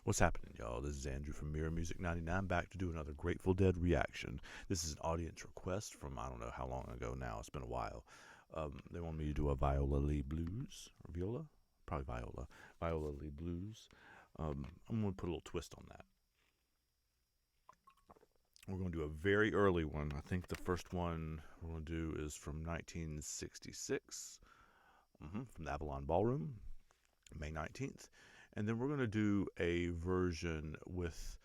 What's happening, y'all? This is Andrew from Mirror Music 99, back to do another Grateful Dead reaction. This is an audience request from I don't know how long ago now. It's been a while. They want me to do a Viola Lee Blues, or Viola? Probably Viola. Viola Lee Blues. I'm going to put a little twist on that. We're going to do a very early one. I think the first one we're going to do is from 1966, from the Avalon Ballroom, May 19th. And then we're going to do a version with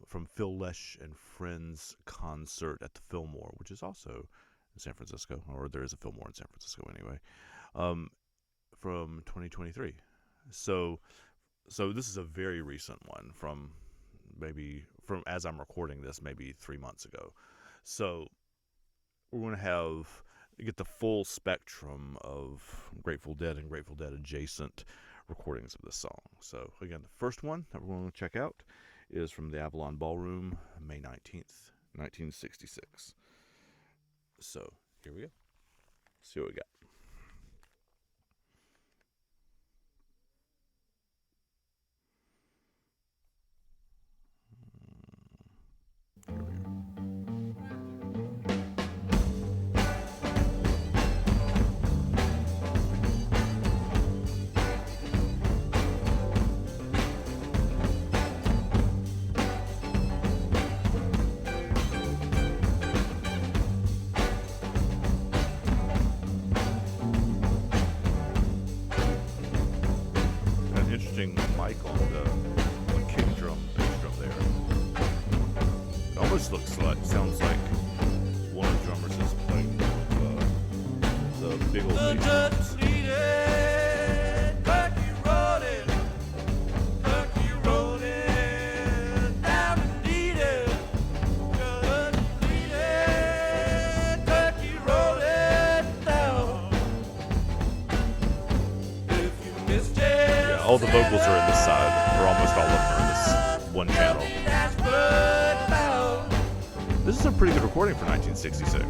from Phil Lesh and Friends concert at the Fillmore, which is also in San Francisco, or there is a Fillmore in San Francisco anyway, from 2023. So this is a very recent one from as I'm recording this, maybe 3 months ago. So we're going to get the full spectrum of Grateful Dead and Grateful Dead adjacent recordings of this song. So again, the first one that we're going to check out is from the Avalon Ballroom, May 19th, 1966. So here we go. See what we got. Here we go. Interesting mic on the kick drum, bass drum there. It almost sounds like one of the drummers is playing the big old bass drums. All the vocals are in this side, or almost all of them are in this one channel. This is a pretty good recording for 1966.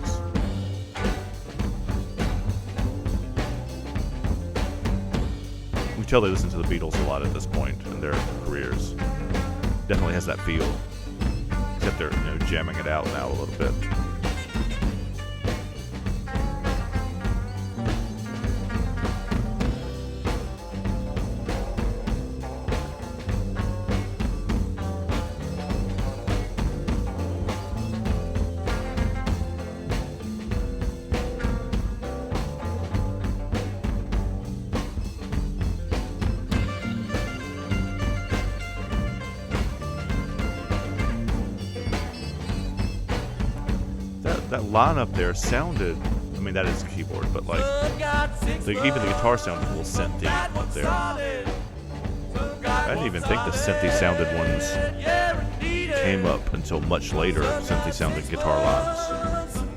You can tell they listen to the Beatles a lot at this point in their careers. Definitely has that feel, except they're jamming it out now a little bit. That lineup there sounded, I mean, that is a keyboard, but like, even the guitar sounded a little synthy up there. I didn't even think the synthy sounded ones came up until much later, synthy sounded guitar lines.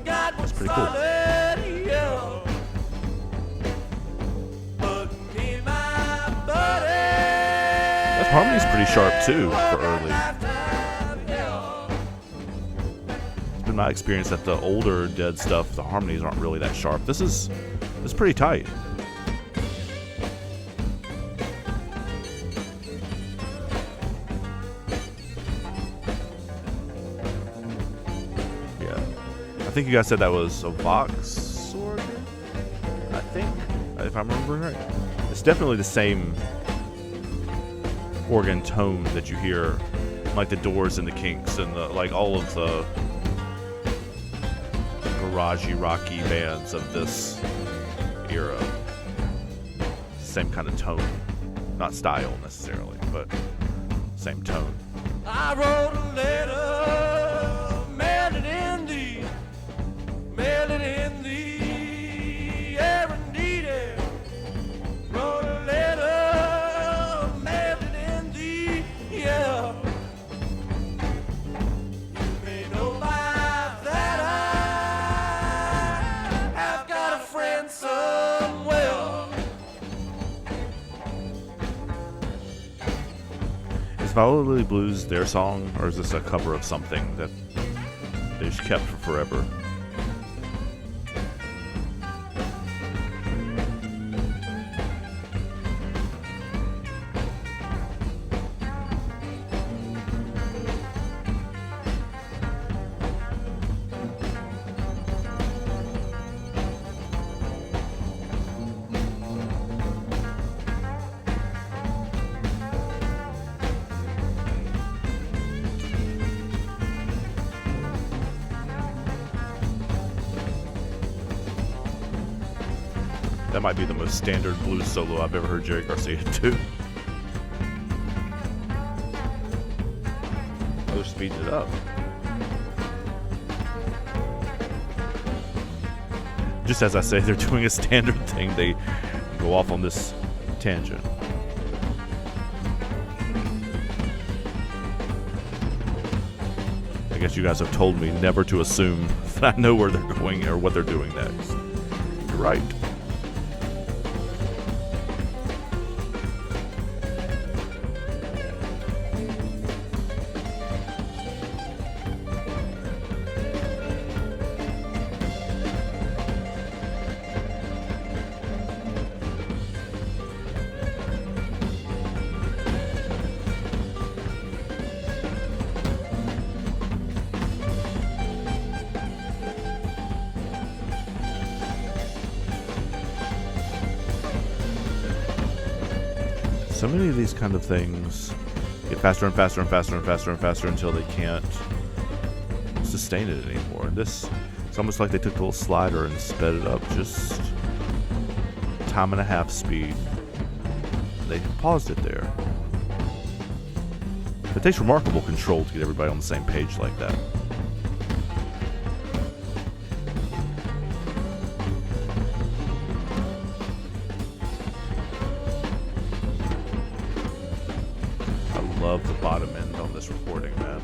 That's pretty cool. That harmony's pretty sharp too for early. In my experience that the older Dead stuff, the harmonies aren't really that sharp. This is pretty tight. Yeah, I think you guys said that was a Vox organ, I think, if I'm remembering right. It's definitely the same organ tone that you hear, like the Doors and the Kinks and like all of the garagey, rocky bands of this era. Same kind of tone. Not style necessarily, but same tone. I wrote a letter, mailed it in the air indeed. Wrote a letter, mailed it in the air. You may know by that I've got a friend somewhere. Is Viola Lee Blues their song, or is this a cover of something that they just kept for forever? That might be the most standard blues solo I've ever heard Jerry Garcia do. Oh, they're speeding it up. Just as I say, they're doing a standard thing. They go off on this tangent. I guess you guys have told me never to assume that I know where they're going or what they're doing next. You're right. So many of these kind of things get faster and faster and faster and faster and faster until they can't sustain it anymore. And this, it's almost like they took the little slider and sped it up just time and a half speed. They paused it there. It takes remarkable control to get everybody on the same page like that. I love the bottom end on this recording, man.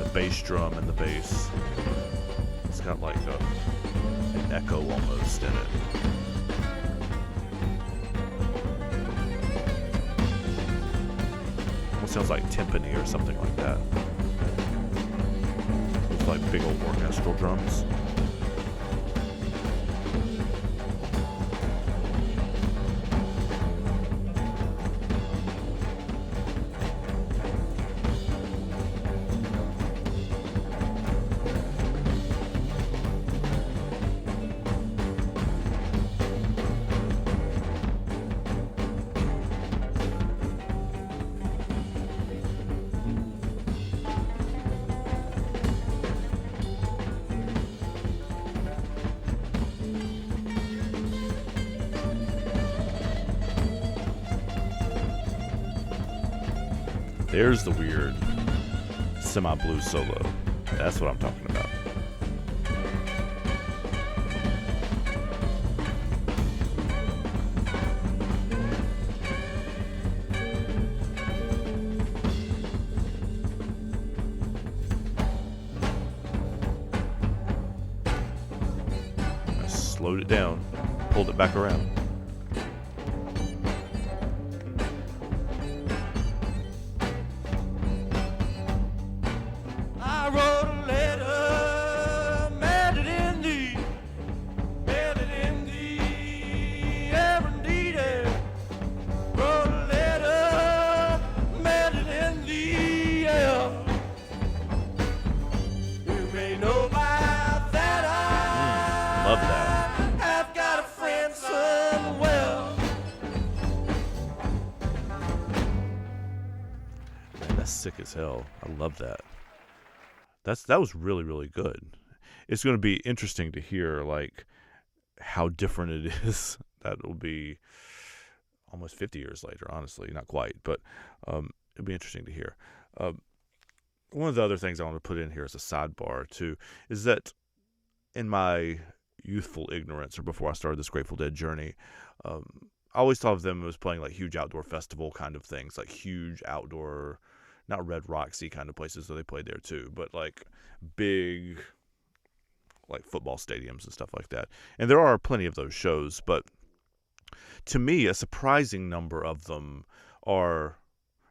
The bass drum and the bass. It's got like an echo almost in it. Almost sounds like timpani or something like that. It's like big old orchestral drums. There's the weird semi-blues solo. That's what I'm talking about. I slowed it down, pulled it back around. Love that. I've got a friend somewhere. Man, that's sick as hell. I love that. That was really, really good. It's going to be interesting to hear like how different it is. That will be almost 50 years later, honestly. Not quite, but it'll be interesting to hear. One of the other things I want to put in here as a sidebar, too, is that in my youthful ignorance, or before I started this Grateful Dead journey, I always thought of them as playing like huge outdoor festival kind of things, like huge outdoor, not Red Roxy kind of places, though they played there too, but like big like football stadiums and stuff like that. And there are plenty of those shows, but to me, a surprising number of them are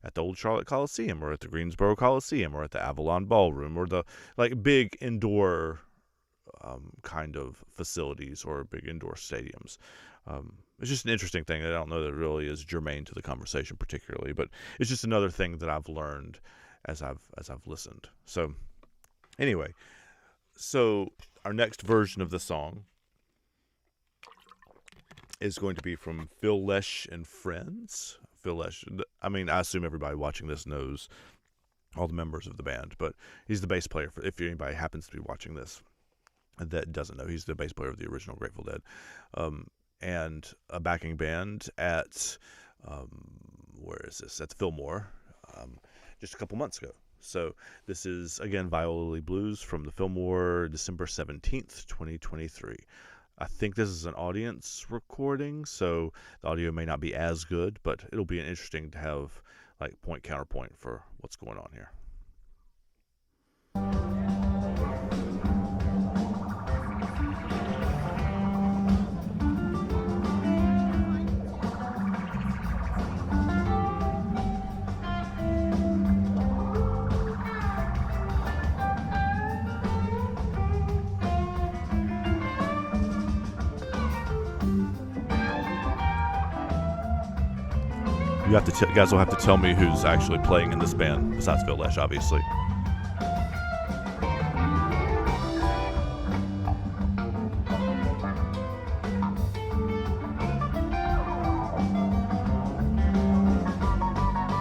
at the Old Charlotte Coliseum, or at the Greensboro Coliseum, or at the Avalon Ballroom, or the like big indoor kind of facilities or big indoor stadiums. It's just an interesting thing. I don't know that it really is germane to the conversation particularly, but it's just another thing that I've learned as I've listened. So anyway, so our next version of the song is going to be from Phil Lesh and Friends. Phil Lesh, I mean, I assume everybody watching this knows all the members of the band, but he's the bass player, if anybody happens to be watching this that doesn't know. He's the bass player of the original Grateful Dead. and a backing band at, where is this? At the Fillmore, just a couple months ago. So this is, again, Viola Blues from the Fillmore, December 17th, 2023. I think this is an audience recording, so the audio may not be as good, but it'll be interesting to have like point counterpoint for what's going on here. You guys will have to tell me who's actually playing in this band, besides Phil Lesh, obviously.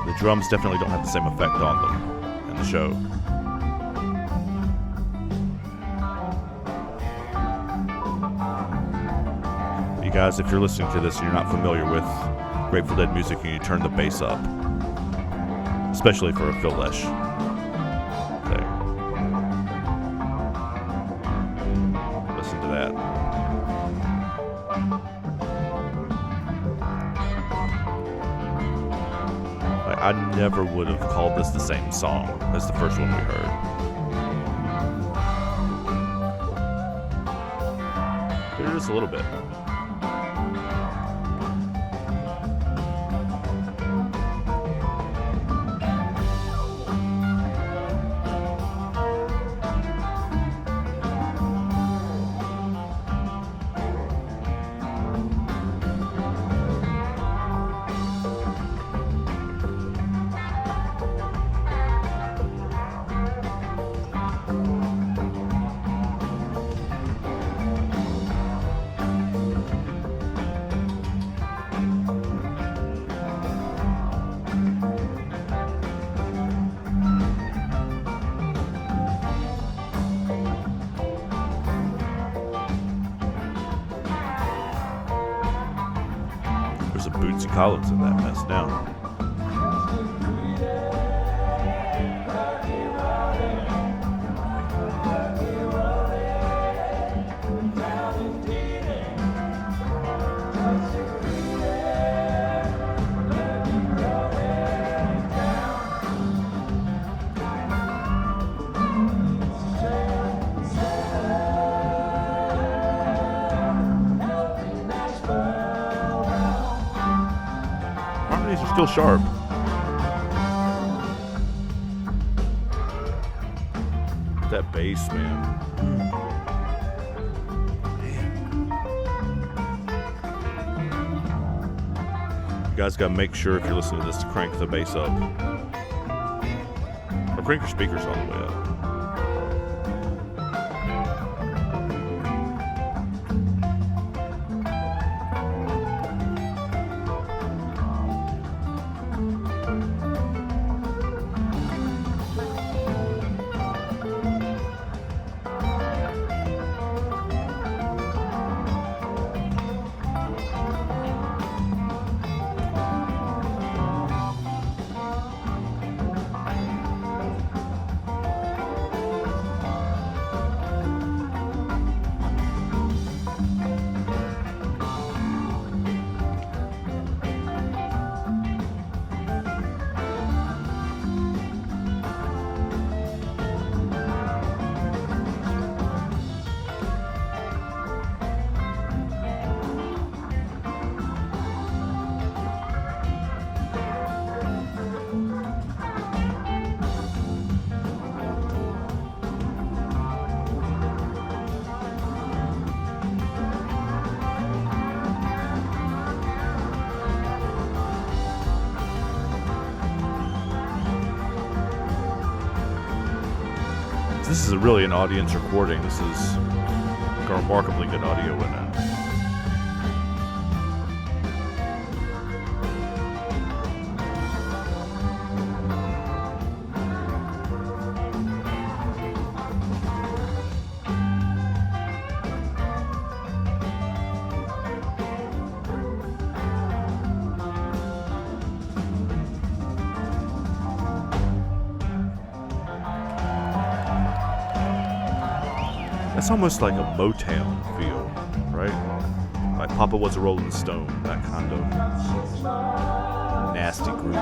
The drums definitely don't have the same effect on them in the show. You guys, if you're listening to this and you're not familiar with Grateful Dead music, and you turn the bass up, especially for a Phil Lesh thing. Listen to that. Like, I never would have called this the same song as the first one we heard. But it is a little bit. There's a Bootsy Collins in that mess now. Harmonies are still sharp. That bass, man. You guys gotta make sure if you're listening to this to crank the bass up. Or crank your speakers all the way up. This is really an audience recording. This is a remarkably good audio in it. That's almost like a Motown feel, right? Like Papa Was a Rolling Stone, that kind of nasty groove.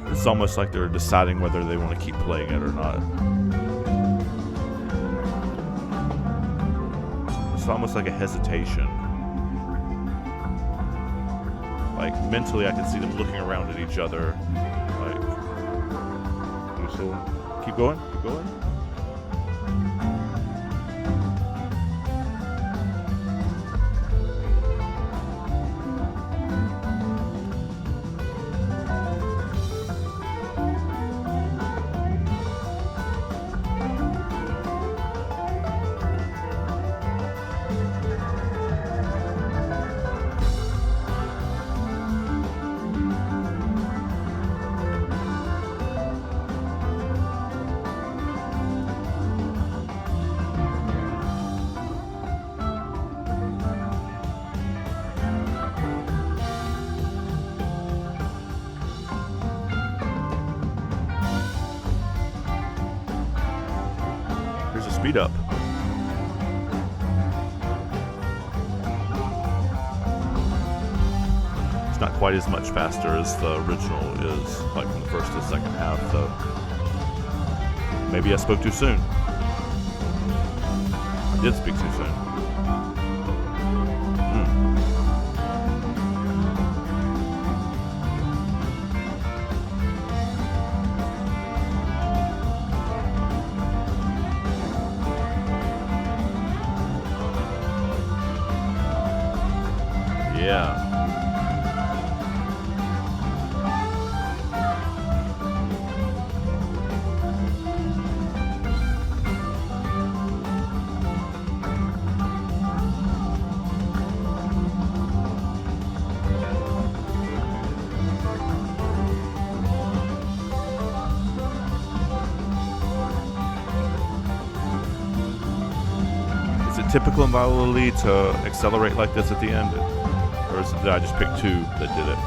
It's almost like they're deciding whether they want to keep playing it or not. It's almost like a hesitation. Like mentally, I can see them looking around at each other. Like, keep going, keep going. Here's a speed up. It's not quite as much faster as the original is, like from the first to the second half, though. Maybe I spoke too soon. I did speak too soon. Yeah. Is it typical in Viola Lee to accelerate like this at the end? Or did I just pick two that did it?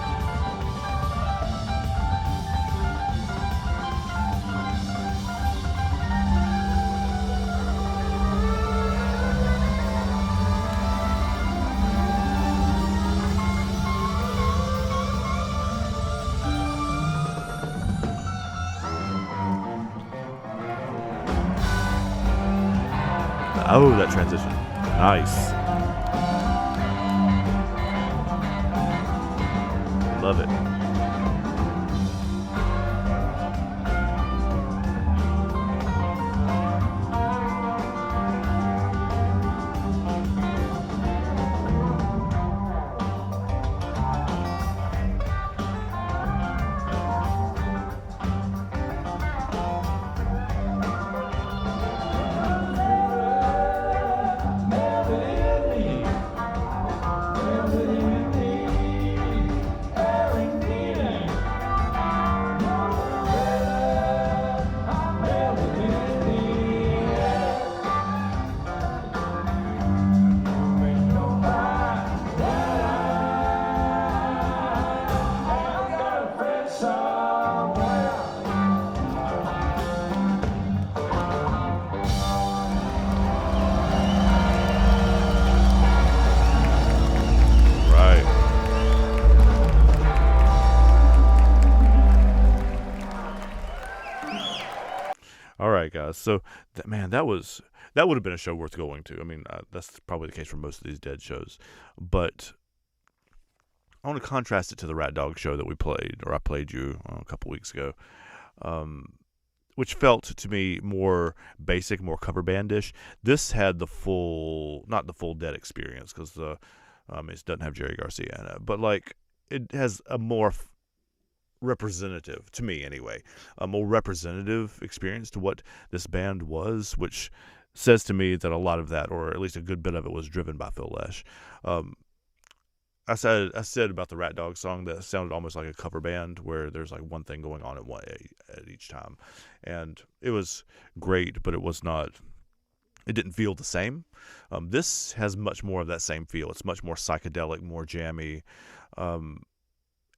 Oh, that transition. Nice. Love it. All right, guys. So, that would have been a show worth going to. I mean, that's probably the case for most of these Dead shows. But I want to contrast it to the Rat Dog show that we played, or I played you a couple weeks ago, which felt to me more basic, more cover bandish. This had not the full Dead experience, because the It doesn't have Jerry Garcia in it, but like it has a more representative, to me anyway, a more representative experience to what this band was, which says to me that a lot of that, or at least a good bit of it, was driven by Phil Lesh. Um, I said about the Rat Dog song that it sounded almost like a cover band where there's like one thing going on at each time, and it was great, but it was not. It didn't feel the same. This has much more of that same feel. It's much more psychedelic, more jammy, um,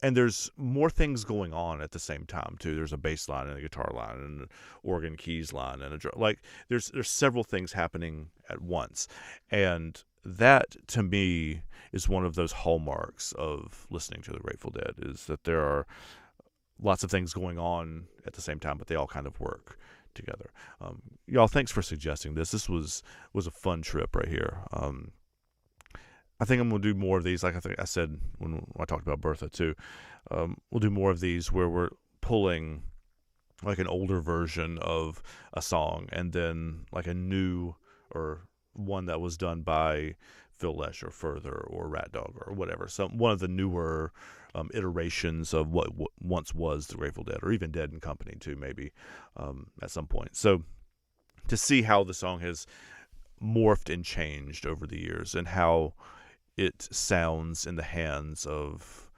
and there's more things going on at the same time too. There's a bass line and a guitar line and an organ keys line and a drum. Like there's several things happening at once, and that to me is one of those hallmarks of listening to the Grateful Dead, is that there are lots of things going on at the same time, but they all kind of work together. Y'all, thanks for suggesting this. This was a fun trip right here. I think I'm going to do more of these. Like I think I said when I talked about Bertha too, we'll do more of these where we're pulling like an older version of a song and then like a new or one that was done by Phil Lesh or Further or Rat Dog or whatever. One of the newer iterations of what once was the Grateful Dead, or even Dead and Company too, maybe at some point. So to see how the song has morphed and changed over the years, and how it sounds in the hands of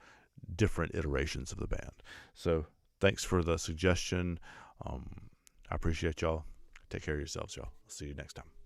different iterations of the band. So thanks for the suggestion. I appreciate y'all. Take care of yourselves, y'all. See you next time.